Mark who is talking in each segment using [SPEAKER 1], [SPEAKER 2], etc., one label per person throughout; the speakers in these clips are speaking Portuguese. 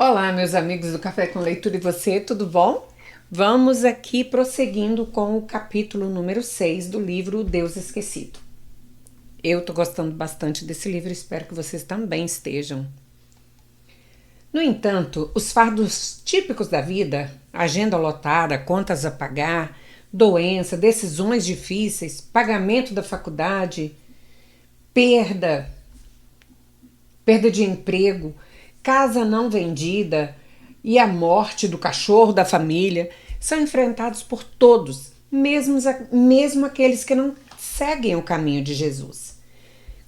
[SPEAKER 1] Olá, meus amigos do Café com Leitura e você, tudo bom? Vamos aqui prosseguindo com o capítulo número 6 do livro Deus Esquecido. Eu tô gostando bastante desse livro, espero que vocês também estejam. No entanto, os fardos típicos da vida, agenda lotada, contas a pagar, doença, decisões difíceis, pagamento da faculdade, perda, perda de emprego, casa não vendida e a morte do cachorro da família são enfrentados por todos, mesmo aqueles que não seguem o caminho de Jesus.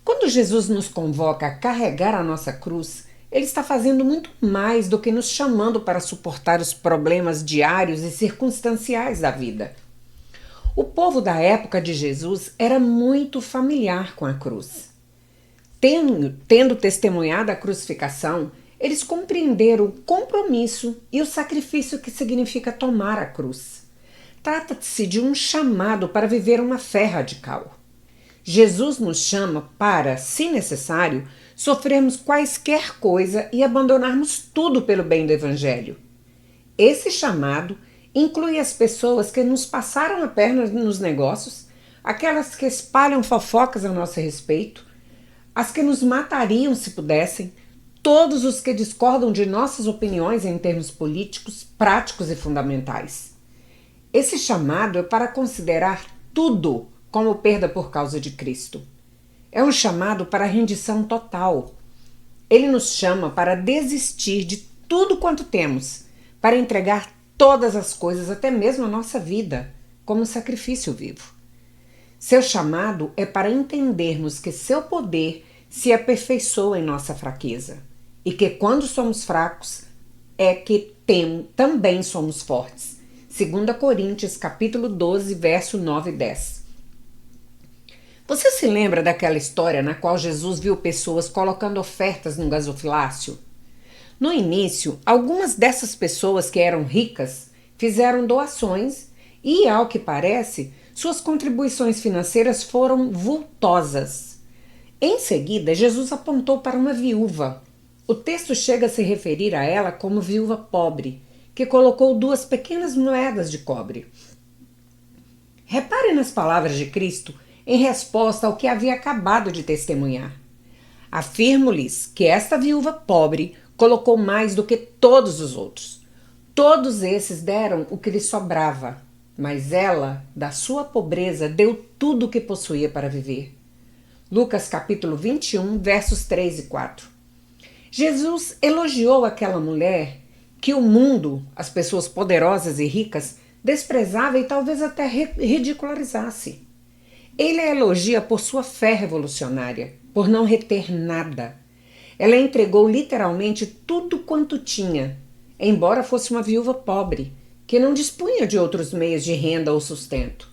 [SPEAKER 1] Quando Jesus nos convoca a carregar a nossa cruz, ele está fazendo muito mais do que nos chamando para suportar os problemas diários e circunstanciais da vida. O povo da época de Jesus era muito familiar com a cruz. Tendo testemunhado a crucificação, eles compreenderam o compromisso e o sacrifício que significa tomar a cruz. Trata-se de um chamado para viver uma fé radical. Jesus nos chama para, se necessário, sofrermos quaisquer coisa e abandonarmos tudo pelo bem do Evangelho. Esse chamado inclui as pessoas que nos passaram a perna nos negócios, aquelas que espalham fofocas a nosso respeito, as que nos matariam se pudessem, todos os que discordam de nossas opiniões em termos políticos, práticos e fundamentais. Esse chamado é para considerar tudo como perda por causa de Cristo. É um chamado para a rendição total. Ele nos chama para desistir de tudo quanto temos, para entregar todas as coisas, até mesmo a nossa vida, como sacrifício vivo. Seu chamado é para entendermos que seu poder se aperfeiçoa em nossa fraqueza e que quando somos fracos é que também somos fortes. 2 Coríntios capítulo 12, verso 9 e 10. Você se lembra daquela história na qual Jesus viu pessoas colocando ofertas no gasofilácio? No início, algumas dessas pessoas que eram ricas fizeram doações e, ao que parece, suas contribuições financeiras foram vultosas. Em seguida, Jesus apontou para uma viúva. O texto chega a se referir a ela como viúva pobre, que colocou 2 pequenas moedas de cobre. Repare nas palavras de Cristo em resposta ao que havia acabado de testemunhar. Afirmo-lhes que esta viúva pobre colocou mais do que todos os outros. Todos esses deram o que lhe sobrava, mas ela, da sua pobreza, deu tudo o que possuía para viver. Lucas capítulo 21, versos 3 e 4. Jesus elogiou aquela mulher que o mundo, as pessoas poderosas e ricas, desprezava e talvez até ridicularizasse. Ele a elogia por sua fé revolucionária, por não reter nada. Ela entregou literalmente tudo quanto tinha, embora fosse uma viúva pobre, que não dispunha de outros meios de renda ou sustento.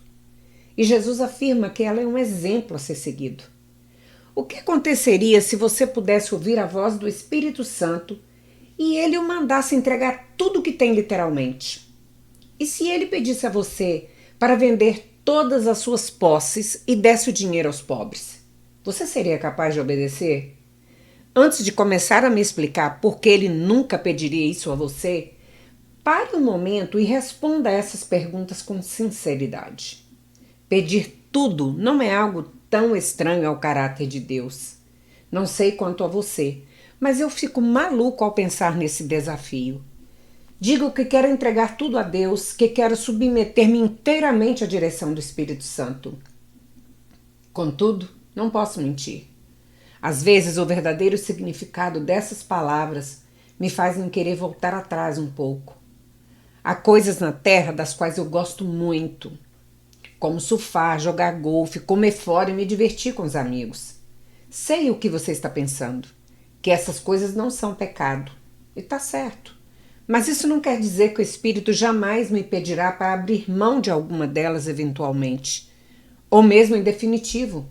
[SPEAKER 1] E Jesus afirma que ela é um exemplo a ser seguido. O que aconteceria se você pudesse ouvir a voz do Espírito Santo e ele o mandasse entregar tudo o que tem literalmente? E se ele pedisse a você para vender todas as suas posses e desse o dinheiro aos pobres? Você seria capaz de obedecer? Antes de começar a me explicar por que ele nunca pediria isso a você, pare um momento e responda a essas perguntas com sinceridade. Pedir tudo não é algo tão estranho ao caráter de Deus. Não sei quanto a você, mas eu fico maluco ao pensar nesse desafio. Digo que quero entregar tudo a Deus, que quero submeter-me inteiramente à direção do Espírito Santo. Contudo, não posso mentir. Às vezes, o verdadeiro significado dessas palavras me fazem querer voltar atrás um pouco. Há coisas na terra das quais eu gosto muito, como surfar, jogar golfe, comer fora e me divertir com os amigos. Sei o que você está pensando, que essas coisas não são pecado. E está certo. Mas isso não quer dizer que o Espírito jamais me pedirá para abrir mão de alguma delas eventualmente, ou mesmo em definitivo,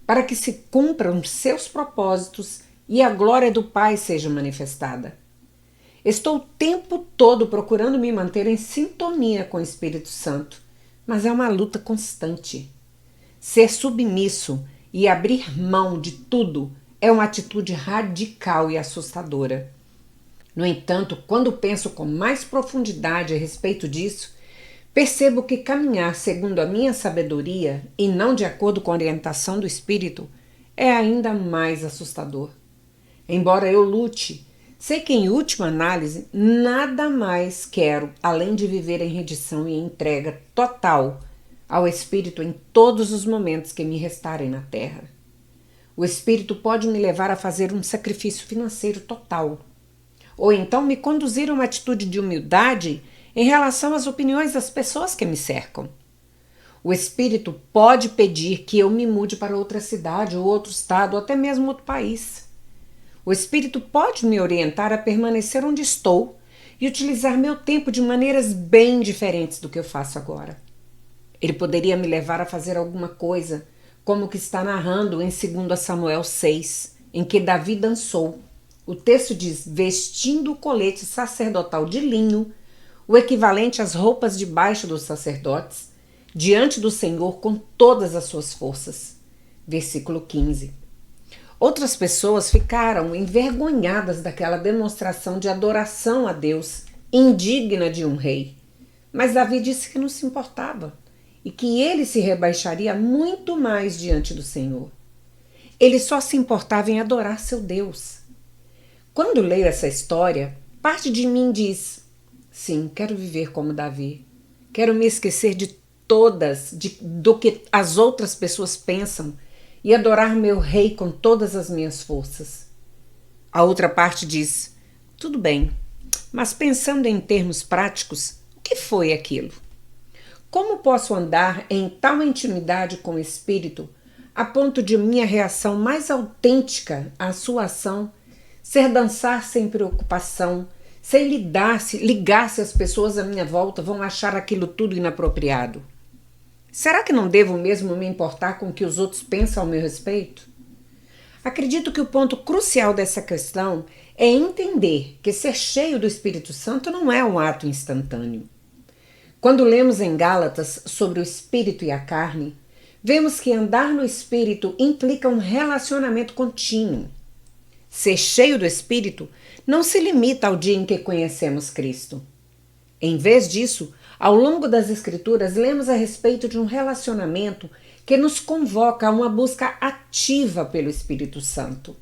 [SPEAKER 1] para que se cumpram seus propósitos e a glória do Pai seja manifestada. Estou o tempo todo procurando me manter em sintonia com o Espírito Santo, mas é uma luta constante. Ser submisso e abrir mão de tudo é uma atitude radical e assustadora. No entanto, quando penso com mais profundidade a respeito disso, percebo que caminhar segundo a minha sabedoria e não de acordo com a orientação do Espírito é ainda mais assustador. Embora eu lute, sei que em última análise nada mais quero além de viver em rendição e entrega total ao Espírito em todos os momentos que me restarem na terra. O Espírito pode me levar a fazer um sacrifício financeiro total, ou então me conduzir a uma atitude de humildade em relação às opiniões das pessoas que me cercam. O Espírito pode pedir que eu me mude para outra cidade ou outro estado ou até mesmo outro país. O Espírito pode me orientar a permanecer onde estou e utilizar meu tempo de maneiras bem diferentes do que eu faço agora. Ele poderia me levar a fazer alguma coisa, como o que está narrando em 2 Samuel 6, em que Davi dançou. O texto diz: vestindo o colete sacerdotal de linho, o equivalente às roupas de baixo dos sacerdotes, diante do Senhor com todas as suas forças. Versículo 15. Outras pessoas ficaram envergonhadas daquela demonstração de adoração a Deus, indigna de um rei. Mas Davi disse que não se importava e que ele se rebaixaria muito mais diante do Senhor. Ele só se importava em adorar seu Deus. Quando leio essa história, parte de mim diz: sim, quero viver como Davi. Quero me esquecer de do que as outras pessoas pensam e adorar meu rei com todas as minhas forças. A outra parte diz: tudo bem, mas pensando em termos práticos, o que foi aquilo? Como posso andar em tal intimidade com o Espírito a ponto de minha reação mais autêntica à sua ação ser dançar sem preocupação, sem ligar se as pessoas à minha volta vão achar aquilo tudo inapropriado? Será que não devo mesmo me importar com o que os outros pensam ao meu respeito? Acredito que o ponto crucial dessa questão é entender que ser cheio do Espírito Santo não é um ato instantâneo. Quando lemos em Gálatas sobre o Espírito e a carne, vemos que andar no Espírito implica um relacionamento contínuo. Ser cheio do Espírito não se limita ao dia em que conhecemos Cristo. Em vez disso, ao longo das Escrituras, lemos a respeito de um relacionamento que nos convoca a uma busca ativa pelo Espírito Santo.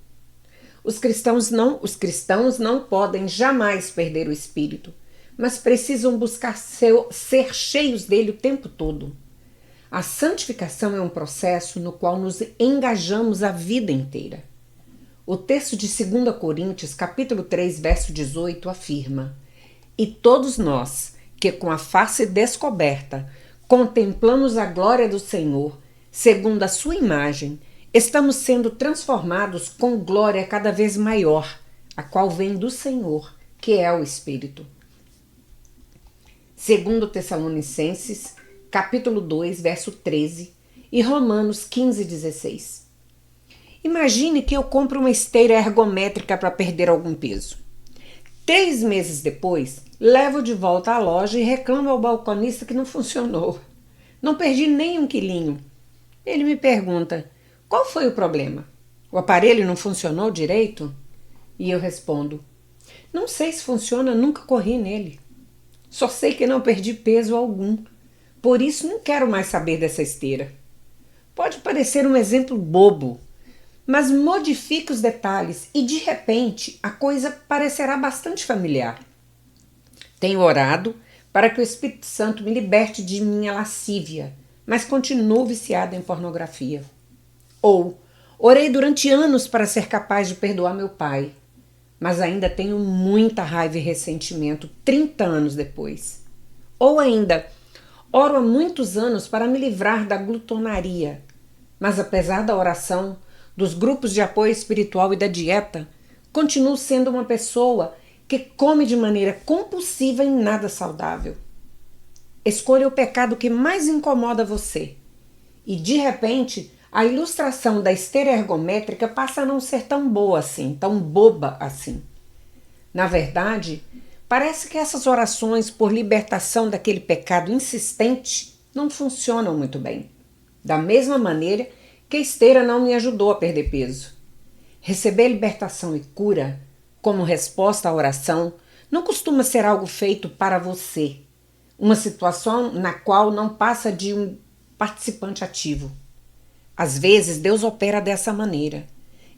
[SPEAKER 1] Os cristãos não podem jamais perder o Espírito, mas precisam buscar ser cheios dele o tempo todo. A santificação é um processo no qual nos engajamos a vida inteira. O texto de 2 Coríntios, capítulo 3, verso 18, afirma: e todos nós, que com a face descoberta contemplamos a glória do Senhor, segundo a sua imagem, estamos sendo transformados com glória cada vez maior, a qual vem do Senhor, que é o Espírito. 2 Tessalonicenses, capítulo 2, verso 13 e Romanos 15, 16. Imagine que eu compro uma esteira ergométrica para perder algum peso. 3 meses depois, levo de volta à loja e reclamo ao balconista que não funcionou. Não perdi nem 1 quilinho. Ele me pergunta: qual foi o problema? O aparelho não funcionou direito? E eu respondo: não sei se funciona, nunca corri nele. Só sei que não perdi peso algum. Por isso não quero mais saber dessa esteira. Pode parecer um exemplo bobo, mas modifique os detalhes e de repente a coisa parecerá bastante familiar. Tenho orado para que o Espírito Santo me liberte de minha lascívia, mas continuo viciada em pornografia. Ou orei durante anos para ser capaz de perdoar meu pai, mas ainda tenho muita raiva e ressentimento 30 anos depois. Ou ainda, oro há muitos anos para me livrar da glutonaria, mas apesar da oração, dos grupos de apoio espiritual e da dieta, continuo sendo uma pessoa que come de maneira compulsiva e nada saudável. Escolha o pecado que mais incomoda você e, de repente, a ilustração da esteira ergométrica passa a não ser tão boa assim, tão boba assim. Na verdade, parece que essas orações por libertação daquele pecado insistente não funcionam muito bem. Da mesma maneira que a esteira não me ajudou a perder peso. Receber libertação e cura como resposta à oração não costuma ser algo feito para você, uma situação na qual não passa de um participante ativo. Às vezes, Deus opera dessa maneira.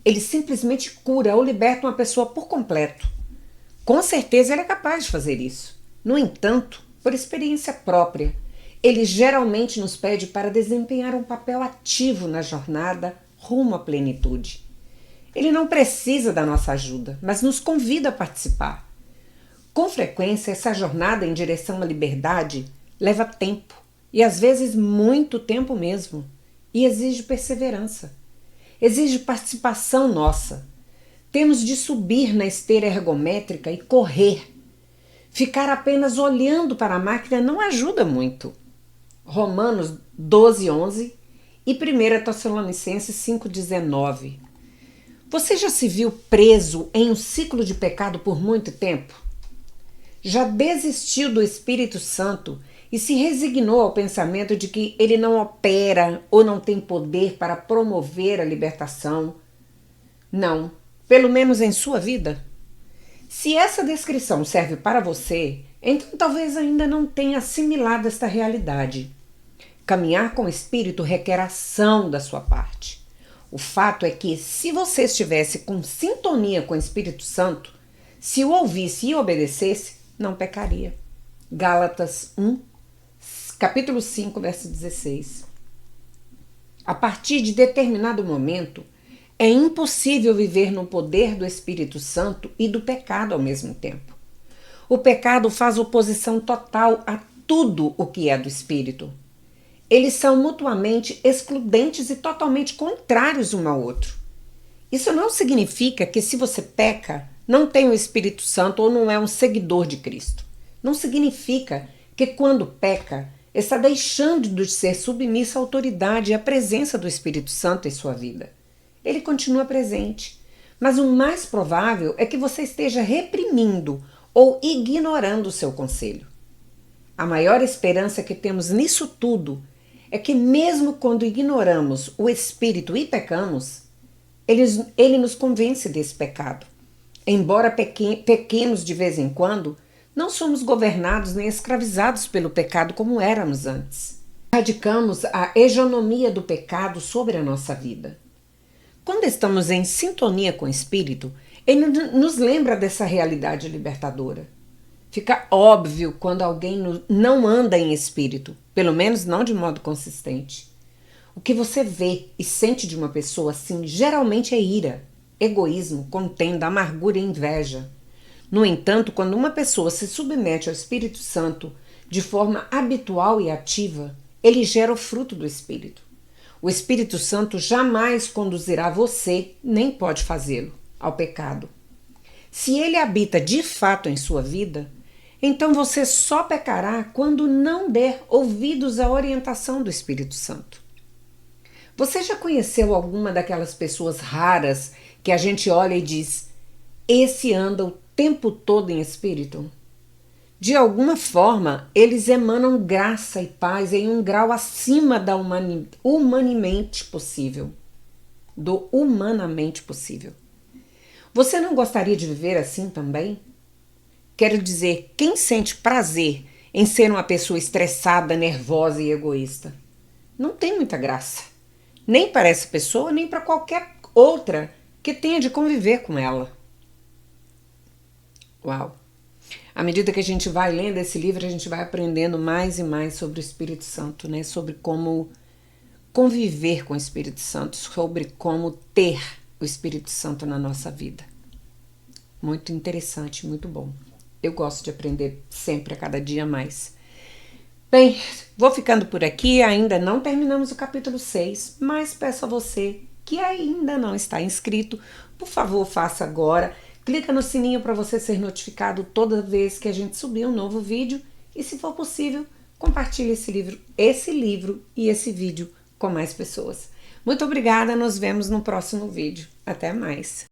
[SPEAKER 1] Ele simplesmente cura ou liberta uma pessoa por completo. Com certeza ele é capaz de fazer isso. No entanto, por experiência própria, ele geralmente nos pede para desempenhar um papel ativo na jornada rumo à plenitude. Ele não precisa da nossa ajuda, mas nos convida a participar. Com frequência, essa jornada em direção à liberdade leva tempo, e às vezes muito tempo mesmo, e exige perseverança. Exige participação nossa. Temos de subir na esteira ergométrica e correr. Ficar apenas olhando para a máquina não ajuda muito. Romanos 12:11 e 1 Tessalonicenses 5:19. Você já se viu preso em um ciclo de pecado por muito tempo? Já desistiu do Espírito Santo e se resignou ao pensamento de que ele não opera ou não tem poder para promover a libertação? Não, pelo menos em sua vida. Se essa descrição serve para você, então talvez ainda não tenha assimilado esta realidade. Caminhar com o Espírito requer ação da sua parte. O fato é que, se você estivesse com sintonia com o Espírito Santo, se o ouvisse e obedecesse, não pecaria. Gálatas 1, capítulo 5, verso 16. A partir de determinado momento, é impossível viver no poder do Espírito Santo e do pecado ao mesmo tempo. O pecado faz oposição total a tudo o que é do Espírito. Eles são mutuamente excludentes e totalmente contrários um ao outro. Isso não significa que, se você peca, não tem o Espírito Santo ou não é um seguidor de Cristo. Não significa que, quando peca, está deixando de ser submissa à autoridade e à presença do Espírito Santo em sua vida. Ele continua presente, mas o mais provável é que você esteja reprimindo ou ignorando o seu conselho. A maior esperança que temos nisso tudo é que, mesmo quando ignoramos o Espírito e pecamos, ele nos convence desse pecado. Embora pequemos de vez em quando, não somos governados nem escravizados pelo pecado como éramos antes. Radicamos a hegemonia do pecado sobre a nossa vida. Quando estamos em sintonia com o Espírito, ele nos lembra dessa realidade libertadora. Fica óbvio quando alguém não anda em espírito, pelo menos não de modo consistente. O que você vê e sente de uma pessoa assim geralmente é ira, egoísmo, contenda, amargura e inveja. No entanto, quando uma pessoa se submete ao Espírito Santo de forma habitual e ativa, ele gera o fruto do Espírito. O Espírito Santo jamais conduzirá você, nem pode fazê-lo, ao pecado. Se ele habita de fato em sua vida, então você só pecará quando não der ouvidos à orientação do Espírito Santo. Você já conheceu alguma daquelas pessoas raras que a gente olha e diz: esse anda o tempo todo em espírito? De alguma forma, eles emanam graça e paz em um grau acima da humanamente possível. Do humanamente possível. Você não gostaria de viver assim também? Quero dizer, quem sente prazer em ser uma pessoa estressada, nervosa e egoísta? Não tem muita graça. Nem para essa pessoa, nem para qualquer outra que tenha de conviver com ela. Uau! À medida que a gente vai lendo esse livro, a gente vai aprendendo mais e mais sobre o Espírito Santo, né? Sobre como conviver com o Espírito Santo, sobre como ter o Espírito Santo na nossa vida. Muito interessante, muito bom. Eu gosto de aprender sempre, a cada dia mais. Bem, vou ficando por aqui, ainda não terminamos o capítulo 6, mas peço a você que ainda não está inscrito, por favor, faça agora. Clica no sininho para você ser notificado toda vez que a gente subir um novo vídeo e, se for possível, compartilhe esse livro e esse vídeo com mais pessoas. Muito obrigada, nos vemos no próximo vídeo. Até mais!